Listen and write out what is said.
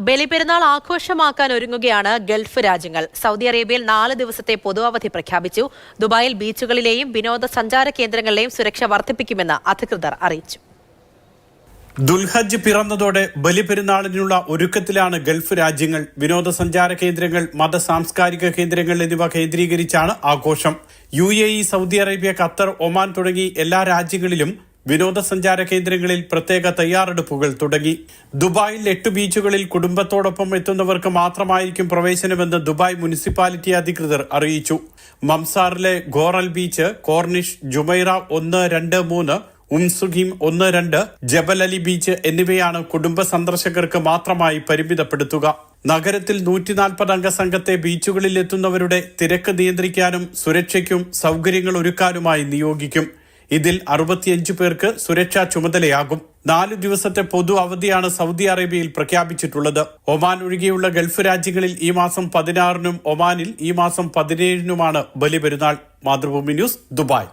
ബലിപെരുന്നാൾ ആഘോഷമാക്കാൻ ഒരുങ്ങുകയാണ് ഗൾഫ് രാജ്യങ്ങൾ. സൗദി അറേബ്യയിൽ 4 ദിവസത്തെ പൊതു അവധി പ്രഖ്യാപിച്ചു. ദുബായിൽ ബീച്ചുകളിലെയും വിനോദസഞ്ചാര കേന്ദ്രങ്ങളിലെയും സുരക്ഷ വർദ്ധിപ്പിക്കുമെന്ന് അധികൃതർ അറിയിച്ചു. ദുൽഹജ്ജ് പിറന്നതോടെ ബലിപെരുന്നാളിനുള്ള ഒരുക്കത്തിലാണ് ഗൾഫ് രാജ്യങ്ങൾ. വിനോദസഞ്ചാര കേന്ദ്രങ്ങൾ, മത സാംസ്കാരിക കേന്ദ്രങ്ങൾ എന്നിവ കേന്ദ്രീകരിച്ചാണ് ആഘോഷം. UAE, Saudi Arabia, Qatar, Oman തുടങ്ങി എല്ലാ രാജ്യങ്ങളിലും വിനോദസഞ്ചാര കേന്ദ്രങ്ങളിൽ പ്രത്യേക തയ്യാറെടുപ്പുകൾ തുടങ്ങി. ദുബായിൽ 8 ബീച്ചുകളിൽ കുടുംബത്തോടൊപ്പം എത്തുന്നവർക്ക് മാത്രമായിരിക്കും പ്രവേശനമെന്ന് ദുബായ് മുനിസിപ്പാലിറ്റി അധികൃതർ അറിയിച്ചു. മംസാറിലെ ഗോറൽ ബീച്ച്, കോർണിഷ്, ജുമൈറ 1, 2, 3, ഉംസുഖീം 1, 2, ജബൽ അലി ബീച്ച് എന്നിവയാണ് കുടുംബ സന്ദർശകർക്ക് മാത്രമായി പരിമിതപ്പെടുത്തുക. നഗരത്തിൽ 140 അംഗ സംഘത്തെ ബീച്ചുകളിൽ എത്തുന്നവരുടെ തിരക്ക് നിയന്ത്രിക്കാനും സുരക്ഷയ്ക്കും സൗകര്യങ്ങൾ ഒരുക്കാനുമായി നിയോഗിക്കും. ഇതിൽ 65 പേർക്ക് സുരക്ഷാ ചുമതലയാകും. 4 ദിവസത്തെ പൊതു അവധിയാണ് സൗദി അറേബ്യയിൽ പ്രഖ്യാപിച്ചിട്ടുള്ളത്. ഒമാൻ ഒഴികെയുള്ള ഗൾഫ് രാജ്യങ്ങളിൽ ഈ മാസം 16-നും ഒമാനിൽ ഈ മാസം 17-നുമാണ് ബലിപെരുന്നാൾ. Mathrubhumi news, Dubai.